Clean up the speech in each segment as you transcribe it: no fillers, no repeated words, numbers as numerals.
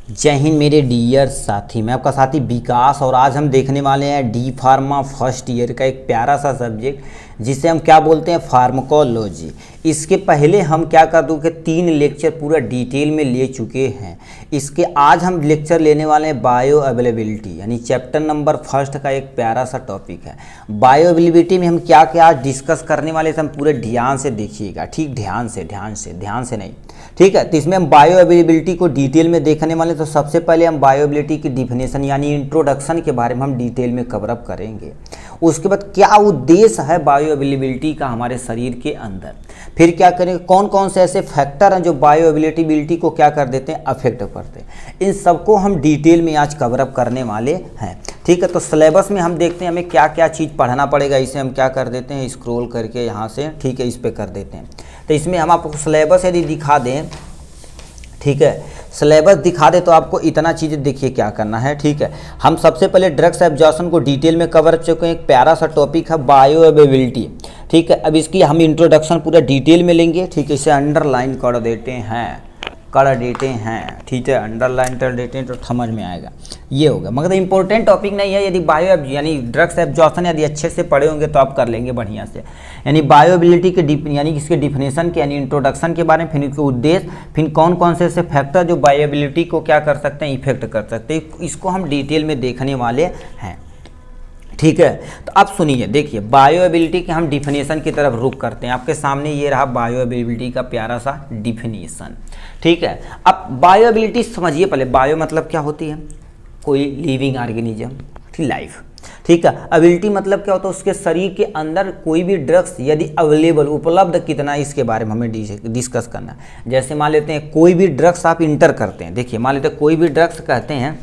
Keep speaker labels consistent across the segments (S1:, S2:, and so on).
S1: जय हिंद मेरे डियर साथी, मैं आपका साथी विकास और आज हम देखने वाले हैं डी फार्मा फर्स्ट ईयर का एक प्यारा सा सब्जेक्ट जिसे हम क्या बोलते हैं, फार्माकोलॉजी। इसके पहले हम क्या कर दूँ कि 3 लेक्चर पूरा डिटेल में ले चुके हैं। इसके आज हम लेक्चर लेने वाले हैं बायो अवेलेबिलिटी, यानी चैप्टर नंबर फर्स्ट का एक प्यारा सा टॉपिक है। बायो अवेलेबिलिटी में हम क्या क्या आज डिस्कस करने वाले हैं, हम पूरे ध्यान से देखिएगा, ठीक, ध्यान से नहीं, ठीक है। तो इसमें हम बायो अवेलेबिलिटी को डिटेल में देखने वाले। तो सबसे पहले हम बायो अवेलेबिलिटी की डिफिनेशन यानी इंट्रोडक्शन के बारे में हम डिटेल में कवर अप करेंगे। उसके बाद क्या उद्देश्य है बायो अवेलेबिलिटी का हमारे शरीर के अंदर, फिर क्या करेंगे, कौन कौन से ऐसे फैक्टर हैं जो बायो अवेलेबिलिटी को क्या कर देते हैं, अफेक्ट करते हैं। इन सबको हम डिटेल में आज कवर अप करने वाले हैं, ठीक है। तो सिलेबस में हम देखते हैं हमें क्या क्या चीज़ पढ़ना पड़ेगा। इसे हम क्या कर देते हैं, स्क्रॉल करके यहाँ से, ठीक है, इस पर कर देते हैं। तो इसमें हम आपको सिलेबस यदि दिखा दें, ठीक है, सिलेबस दिखा दे तो आपको इतना चीज़ें देखिए क्या करना है, ठीक है। हम सबसे पहले ड्रग्स एब्जॉर्प्शन को डिटेल में कवर कर चुके हैं। एक प्यारा सा टॉपिक है बायो अवेलेबिलिटी, ठीक है। अब इसकी हम इंट्रोडक्शन पूरा डिटेल में लेंगे, ठीक है। इसे अंडरलाइन कर देते हैं, ठीक है, अंडरलाइन कर देते हैं तो समझ में आएगा। ये होगा, मगर इंपॉर्टेंट टॉपिक नहीं है। यदि बायो यानी ड्रग्स एब्जॉर्प्शन यदि अच्छे से पढ़े होंगे तो आप कर लेंगे बढ़िया से। यानी बायो अवेलेबिलिटी के यानी इसके डिफिनेशन के यानी इंट्रोडक्शन के बारे में, फिर इसके उद्देश्य, फिर कौन कौन से ऐसे फैक्टर जो बायो अवेलेबिलिटी को क्या कर सकते हैं, इफेक्ट कर सकते हैं, इसको हम डिटेल में देखने वाले हैं, ठीक है। तो अब सुनिए, देखिए बायो अवेलेबिलिटी के हम डिफिनेशन की तरफ रुख करते हैं। आपके सामने ये रहा बायो अवेलेबिलिटी का प्यारा सा डिफिनेशन, ठीक है। अब बायो अवेलेबिलिटी समझिए पहले, बायो मतलब क्या होती है, कोई लिविंग ऑर्गेनिज्म, लाइफ, ठीक है। अवेलेबिलिटी मतलब क्या होता है, उसके शरीर के अंदर कोई भी ड्रग्स यदि अवेलेबल, उपलब्ध कितना, इसके बारे में हमें डिस्कस करना है। जैसे मान लेते हैं कोई भी ड्रग्स आप इंटर करते हैं, देखिए मान लेते हैं कोई भी ड्रग्स कहते हैं,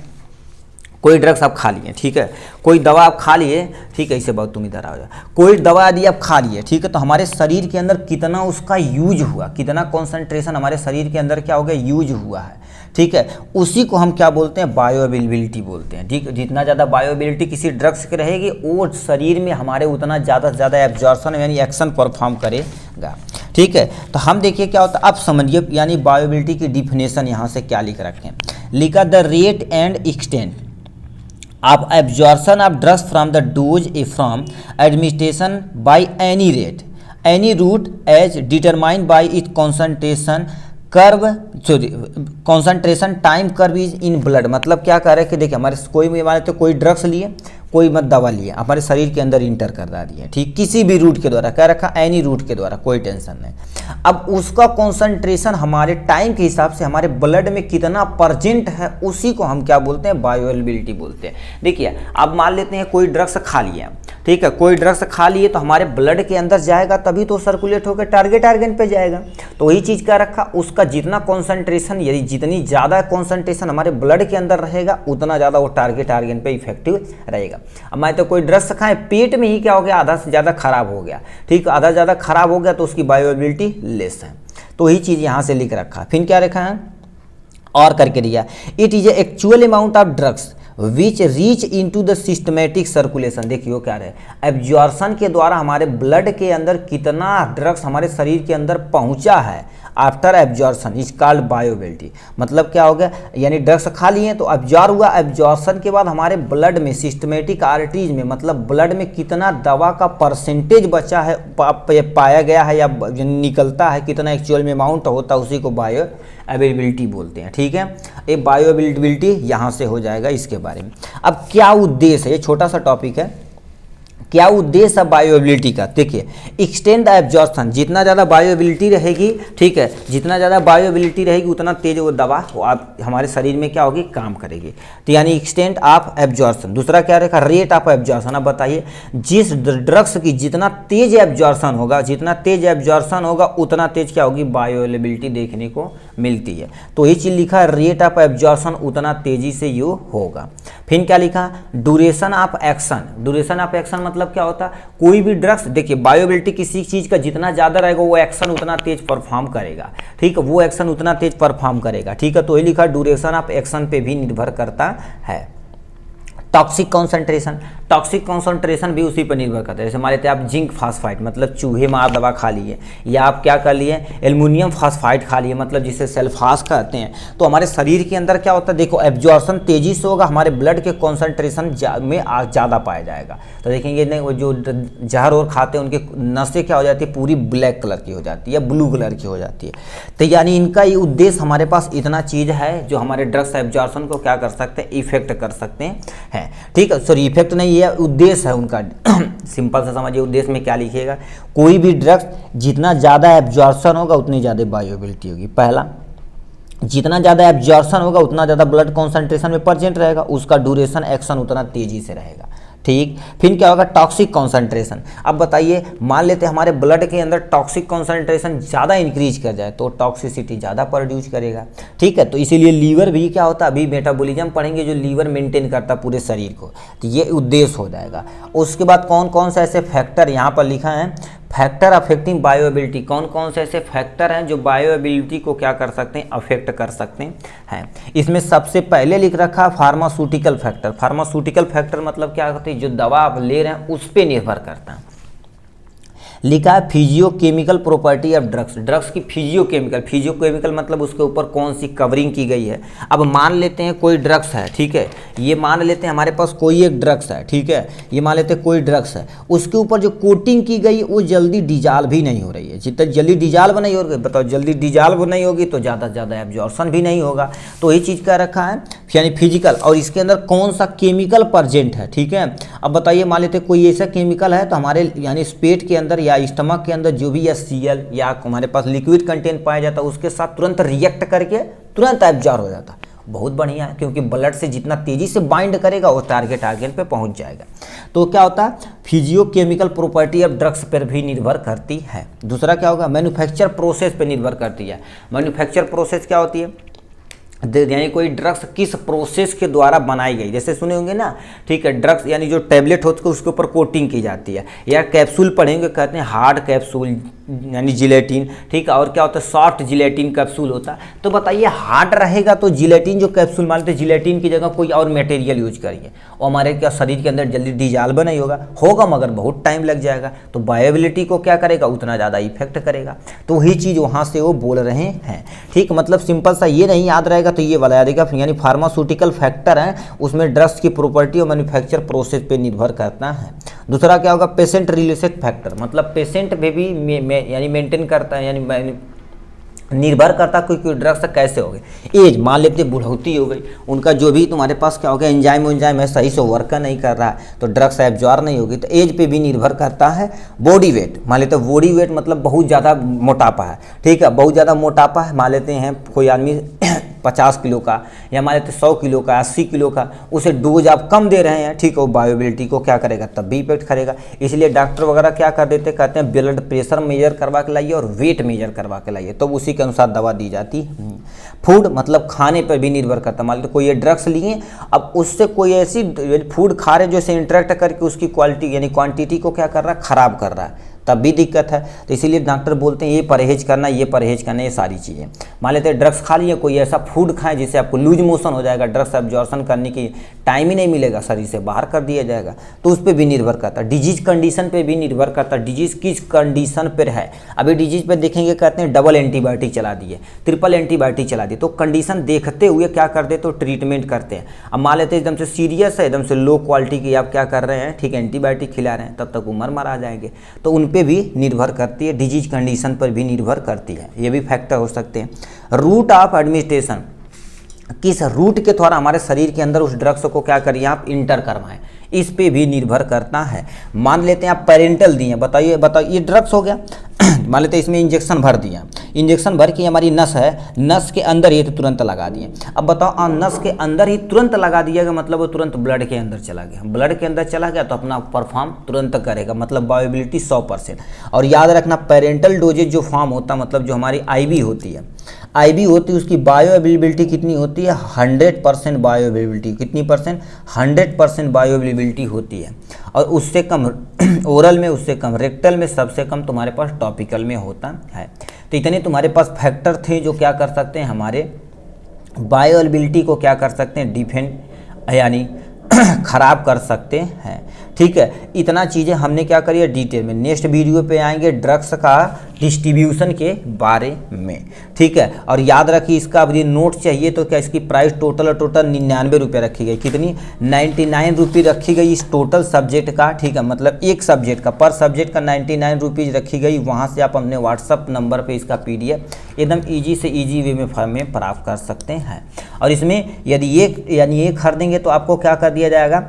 S1: कोई ड्रग्स आप खा लिए, ठीक है, कोई दवा आप खा लिए, ठीक है, इसे बहुत तुम इधर आ जाओ, कोई दवा यदि आप खा लिए, ठीक है, तो हमारे शरीर के अंदर कितना उसका यूज हुआ, कितना कॉन्सेंट्रेशन हमारे शरीर के अंदर क्या हो गया, यूज हुआ है, ठीक है, उसी को हम क्या बोलते हैं, बायो अवेलेबिलिटी बोलते हैं, ठीक। जितना ज़्यादा बायो अवेलेबिलिटी किसी ड्रग्स की रहेगी वो शरीर में हमारे उतना ज़्यादा से ज़्यादा एब्जॉर्प्शन यानी एक्शन परफॉर्म करेगा, ठीक है। तो हम देखिए क्या होता है, अब समझिए यानी बायो अवेलेबिलिटी की डिफिनेशन यहाँ से क्या लिख रखें, लिखा the rate and extent of absorption of drugs from the dose from administration by any rate, any route as determined by its concentration curve, sorry concentration time curve is in blood. मतलब क्या कह रहे हैं कि देखिए हमारे कोई भी हमारे तो कोई ड्रग्स लिए, कोई मत दवा लिए, हमारे शरीर के अंदर इंटर कर दिए, ठीक, किसी भी रूट के द्वारा, कह रखा एनी रूट के द्वारा, कोई टेंशन नहीं। अब उसका कॉन्सेंट्रेशन हमारे टाइम के हिसाब से हमारे ब्लड में कितना परसेंट है, उसी को हम क्या बोलते हैं, बायो अवेलेबिलिटी बोलते हैं। देखिए अब मान लेते हैं कोई ड्रग्स खा लिए, ठीक है, कोई ड्रग्स खा लिए तो हमारे ब्लड के अंदर जाएगा तभी तो सर्कुलेट होकर टारगेट ऑर्गन पे जाएगा। तो वही चीज़ क्या रखा, उसका जितना कॉन्सेंट्रेशन, यदि जितनी ज़्यादा कॉन्सेंट्रेशन हमारे ब्लड के अंदर रहेगा उतना ज़्यादा वो टारगेट ऑर्गन पे इफेक्टिव रहेगा। अब मैं तो कोई ड्रग्स खाएं, पेट में ही क्या हो गया, आधा से ज़्यादा खराब हो गया, ठीक, आधा से ज़्यादा खराब हो गया तो उसकी बायो अवेलेबिलिटी लेस है। तो वही चीज़ यहाँ से लिख रखा। फिर क्या रखा है, और करके दिया, it is actual amount of drugs which reach into the systematic circulation. देखिए वो क्या है, एब्जॉर्प्शन के द्वारा हमारे ब्लड के अंदर कितना ड्रग्स हमारे शरीर के अंदर पहुंचा है after absorption is called bio availability. मतलब क्या हो गया, यानी ड्रग्स खा लिए तो एब्जॉर्ब हुआ, एब्जॉर्प्शन के बाद हमारे ब्लड में सिस्टमेटिक आर्टरीज में, मतलब ब्लड में कितना दवा का परसेंटेज बचा है, पाया गया है या निकलता है, कितना एक्चुअल में अमाउंट होता है, उसी को बायो अवेलेबिलिटी बोलते हैं, ठीक है। ये बायो अवेलेबिलिटी यहाँ से हो जाएगा इसके बारे में। अब क्या उद्देश्य है, ये छोटा सा टॉपिक है, क्या उद्देश्य है बायो अवेलेबिलिटी का, देखिए एक्सटेंड द एब्जॉर्प्शन, जितना ज़्यादा बायो अवेलेबिलिटी रहेगी, ठीक है, जितना ज़्यादा बायो अवेलेबिलिटी रहेगी उतना तेज वो दवा आप हमारे शरीर में क्या होगी, काम करेगी। तो यानी एक्सटेंड ऑफ एब्जॉर्प्शन। दूसरा क्या रहेगा, रेट ऑफ एब्जॉर्प्शन। अब बताइए जिस ड्रग्स की जितना तेज एब्जॉर्प्शन होगा, जितना तेज एब्जॉर्प्शन होगा उतना तेज क्या होगी, बायो अवेलेबिलिटी देखने को मिलती है। तो ये चीज़ लिखा है, रेट ऑफ एब्जॉर्प्शन उतना तेजी से ये होगा। फिर क्या लिखा, duration of action. Duration of action मतलब क्या होता है, कोई भी ड्रग्स, देखिए बायो अवेलेबिलिटी किसी चीज का जितना ज्यादा रहेगा वो एक्शन उतना तेज परफॉर्म करेगा, ठीक है, वो एक्शन उतना तेज परफॉर्म करेगा, ठीक है। तो ये लिखा ड्यूरेशन ऑफ एक्शन पे भी निर्भर करता है। टॉक्सिक कॉन्सेंट्रेशन, टॉक्सिक कॉन्सेंट्रेशन भी उसी पर निर्भर करता है। जैसे मान लेते हैं आप जिंक फास्फाइड मतलब चूहे मार दवा खा लिए, या आप क्या कर लिए एल्युमिनियम फास्फाइड खा लिए मतलब जिसे सल्फास कहते हैं, तो हमारे शरीर के अंदर क्या होता है, देखो एब्जॉर्प्शन तेजी से होगा, हमारे ब्लड के कॉन्सेंट्रेशन में ज़्यादा पाया जाएगा। तो देखेंगे नहीं वो जो जहर और खाते हैं उनकी नसें क्या हो जाती है, पूरी ब्लैक कलर की हो जाती है, ब्लू कलर की हो जाती है। तो यानी इनका ये उद्देश्य, हमारे पास इतना चीज़ है जो हमारे ड्रग्स एब्जॉर्प्शन को क्या कर सकते हैं, इफेक्ट कर सकते हैं। ठीक है, सॉरी इफेक्ट नहीं, ये उद्देश्य है उनका। सिंपल से समझिए उद्देश्य में क्या लिखिएगा, कोई भी ड्रग्स जितना ज़्यादा एब्जॉर्प्शन होगा उतनी ज़्यादा बायोअवेलेबिलिटी होगी। पहला, जितना ज़्यादा एब्जॉर्प्शन होगा उतना ज़्यादा ब्लड कॉन्सेंट्रेशन में प्रेजेंट रहेगा, उसका ड्यूरेशन एक्शन उतना तेजी से रहेगा। ठीक, फिर क्या होगा, टॉक्सिक कॉन्सेंट्रेशन। अब बताइए, मान लेते हैं हमारे ब्लड के अंदर टॉक्सिक कॉन्सेंट्रेशन ज़्यादा इंक्रीज कर जाए तो टॉक्सिसिटी ज़्यादा प्रोड्यूस करेगा। ठीक है, तो इसीलिए लीवर भी क्या होता है, अभी मेटाबॉलिज्म पढ़ेंगे जो लीवर मेंटेन करता है पूरे शरीर को, तो ये उद्देश्य हो जाएगा। उसके बाद कौन कौन से ऐसे फैक्टर यहाँ पर लिखा है, फैक्टर अफेक्टिंग बायोएबिलिटी, कौन कौन से ऐसे फैक्टर हैं जो बायोएबिलिटी को क्या कर सकते हैं, अफेक्ट कर सकते हैं। इसमें सबसे पहले लिख रखा फार्मास्यूटिकल फैक्टर। फार्मास्यूटिकल फैक्टर मतलब क्या होती है, जो दवा आप ले रहे हैं उस पर निर्भर करता है। लिखा है physiochemical property of drugs, drugs की फिजियोकेमिकल मतलब उसके ऊपर कौन सी कवरिंग की गई है। अब मान लेते हैं कोई ड्रग्स है, ठीक है, ये मान लेते हैं हमारे पास कोई एक ड्रग्स है, ठीक है, ये मान लेते हैं कोई ड्रग्स है, उसके ऊपर जो कोटिंग की गई वो जल्दी डिजॉल्व भी नहीं हो रही है। जितना जल्दी डिजॉल्व नहीं हो रही, बताओ जल्दी डिजॉल्व नहीं होगी तो ज़्यादा से ज़्यादा एब्जॉर्प्शन भी नहीं होगा। तो यही चीज़ का रखा है यानी फिजिकल, और इसके अंदर कौन सा केमिकल प्रेजेंट है। ठीक है, अब बताइए मान लेते हैं कोई ऐसा केमिकल है तो हमारे यानी पेट के अंदर या स्टमक के अंदर जो भी या सीएल या हमारे पास लिक्विड कंटेंट पाया जाता है उसके साथ तुरंत रिएक्ट करके तुरंत एब्जॉर्ब हो जाता है। बहुत बढ़िया है, क्योंकि ब्लड से जितना तेजी से बाइंड करेगा वो टारगेट पे पहुंच जाएगा। तो क्या होता है, फिजियोकेमिकल प्रॉपर्टी ऑफ ड्रग्स पर भी निर्भर करती है। दूसरा क्या होगा, मैन्युफैक्चर प्रोसेस पे निर्भर करती है। मैन्युफैक्चर प्रोसेस क्या होती है, यानी कोई ड्रग्स किस प्रोसेस के द्वारा बनाई गई, जैसे सुने होंगे ना, ठीक है, ड्रग्स यानी जो टैबलेट होती है उसके ऊपर कोटिंग की जाती है, या कैप्सूल पढ़ेंगे कहते हैं हार्ड कैप्सूल यानी जिलेटिन, ठीक है, और क्या होता है सॉफ्ट जिलेटिन कैप्सूल होता है। तो बताइए हार्ड रहेगा तो जिलेटिन जो कैप्सूल मान लेते जिलेटिन की जगह कोई और मटेरियल यूज करिए, और हमारे क्या शरीर के अंदर जल्दी डिजॉल्व नहीं होगा मगर बहुत टाइम लग जाएगा, तो बायोएबिलिटी को क्या करेगा, उतना ज़्यादा इफेक्ट करेगा। तो वही चीज़ वहाँ से वो बोल रहे हैं। ठीक, मतलब सिंपल सा ये नहीं याद रहेगा तो ये बता देगा, यानी फार्मास्यूटिकल फैक्टर है उसमें ड्रग्स की प्रॉपर्टी और मैन्युफैक्चर प्रोसेस पे निर्भर करता है। दूसरा क्या होगा, पेशेंट रिलेटेड फैक्टर, मतलब पेशेंट पे भी यानी मेंटेन करता है, यानी निर्भर करता कोई ड्रग्स कैसे हो गए। एज मान लेते बुढ़ौती हो गई, उनका जो भी तुम्हारे पास क्या हो गया एंजाइम है सही से वर्क नहीं कर रहा है तो ड्रग्स एब्जॉर्ब नहीं होगी, तो एज पे भी निर्भर करता है। बॉडी वेट, मान लेते बॉडी वेट मतलब बहुत ज़्यादा मोटापा है, ठीक है, बहुत ज़्यादा मोटापा है, मान लेते हैं कोई आदमी 50 किलो का या मान लेते 100 किलो का 80 किलो का, उसे डोज आप कम दे रहे हैं, ठीक है, वो बायोएबिलिटी को क्या करेगा, तब भी इफेक्ट करेगा। इसलिए डॉक्टर वगैरह क्या कर देते, कहते हैं ब्लड प्रेशर मेजर करवा के लाइए और वेट मेजर करवा के लाइए, तो उसी के अनुसार दवा दी जाती है। फूड मतलब खाने पर भी निर्भर करता है, मान लेते कोई ये ड्रग्स लिए, अब उससे कोई ऐसी फूड खा रहे जो से इंटरेक्ट करके उसकी क्वालिटी यानी क्वांटिटी को क्या कर रहा है, खराब कर रहा है, तब भी दिक्कत है। तो इसीलिए डॉक्टर बोलते हैं ये परहेज करना, ये परहेज करना, ये सारी चीज़ें। मान लेते हैं ड्रग्स खा लिए, कोई ऐसा फूड खाएं जिससे आपको लूज मोशन हो जाएगा, ड्रग्स एब्जॉर्प्शन करने की टाइम ही नहीं मिलेगा, शरीर से बाहर कर दिया जाएगा, तो उस पर भी निर्भर करता है। डिजीज कंडीशन पे भी निर्भर करता है, डिजीज किस कंडीशन पर है। अभी डिजीज पे देखेंगे कहते हैं डबल एंटीबायोटिक चला दिए, ट्रिपल एंटीबायोटिक चला दिए, तो कंडीशन देखते हुए क्या कर दे तो ट्रीटमेंट करते हैं। अब मान लेते हैं एकदम से सीरियस है, एकदम से लो क्वालिटी की आप क्या कर रहे हैं, ठीक है, एंटीबायोटिक खिला रहे हैं, तब तक उम्र मर आ जाएंगे, तो उन पर भी निर्भर करती है, डिजीज कंडीशन पर भी निर्भर करती है, ये भी फैक्टर हो सकते हैं। रूट ऑफ एडमिनिस्ट्रेशन, किस रूट के द्वारा हमारे शरीर के अंदर उस ड्रग्स को क्या करिए आप इंटर करवाएं, इस पे भी निर्भर करता है। मान लेते हैं आप पेरेंटल दिए, बताइए ये ड्रग्स हो गया, मान लेते हैं इसमें इंजेक्शन भर दिया, इंजेक्शन भर के हमारी नस है, नस के अंदर ये तो तुरंत लगा दिए। अब बताओ नस के अंदर ही तुरंत लगा दिएगा मतलब वो तुरंत ब्लड के अंदर चला गया, ब्लड के अंदर चला गया तो अपना परफॉर्म तुरंत करेगा, मतलब बायोएबिलिटी 100%। और याद रखना पेरेंटल डोजेज जो फॉर्म होता है मतलब जो हमारी आईवी होती है, आईवी होती है उसकी बायोअवेलेबिलिटी कितनी होती है, 100% बायोअवेलेबिलिटी, कितनी परसेंट, 100% बायोअवेलेबिलिटी होती है। और उससे कम ओरल में, उससे कम रेक्टल में, सबसे कम तुम्हारे पास टॉपिकल में होता है। तो इतने तुम्हारे पास फैक्टर थे जो क्या कर सकते हैं, हमारे बायोअवेलेबिलिटी को क्या कर सकते हैं, डिफेंड यानी ख़राब कर सकते हैं। ठीक है, इतना चीज़ें हमने क्या करी है डिटेल में। नेक्स्ट वीडियो पे आएंगे ड्रग्स का डिस्ट्रीब्यूशन के बारे में। ठीक है, और याद रखिए इसका अब ये नोट चाहिए तो क्या इसकी प्राइस टोटल 99 रुपये रखी गई। कितनी? 99 रुपये रखी गई इस टोटल सब्जेक्ट का। ठीक है, मतलब एक सब्जेक्ट का, पर सब्जेक्ट का 99 रुपीज़ रखी गई। वहाँ से आप अपने व्हाट्सअप नंबर पर इसका PDF एकदम ईजी से ईजी वे में प्राप्त कर सकते हैं। और इसमें यदि एक खरीदेंगे तो आपको क्या कर दिया जाएगा,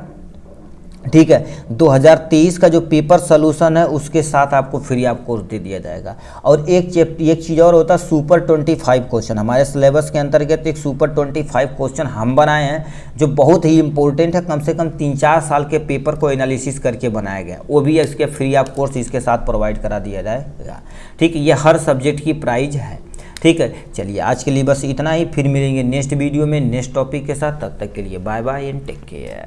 S1: ठीक है, 2023 का जो पेपर सोल्यूशन है उसके साथ आपको फ्री ऑफ कोर्स दे दिया जाएगा। और एक चीज़ और होता है सुपर 25 क्वेश्चन। हमारे सिलेबस के अंतर्गत एक सुपर 25 क्वेश्चन हम बनाए हैं जो बहुत ही इंपॉर्टेंट है। कम से कम 3-4 साल के पेपर को एनालिसिस करके बनाया गया, वो भी इसके फ्री ऑफ कोर्स इसके साथ प्रोवाइड करा दिया जाएगा। ठीक है, ये हर सब्जेक्ट की प्राइज है। ठीक है, चलिए आज के लिए बस इतना ही। फिर मिलेंगे नेक्स्ट वीडियो में नेक्स्ट टॉपिक के साथ। तब तक के लिए bye bye and take care.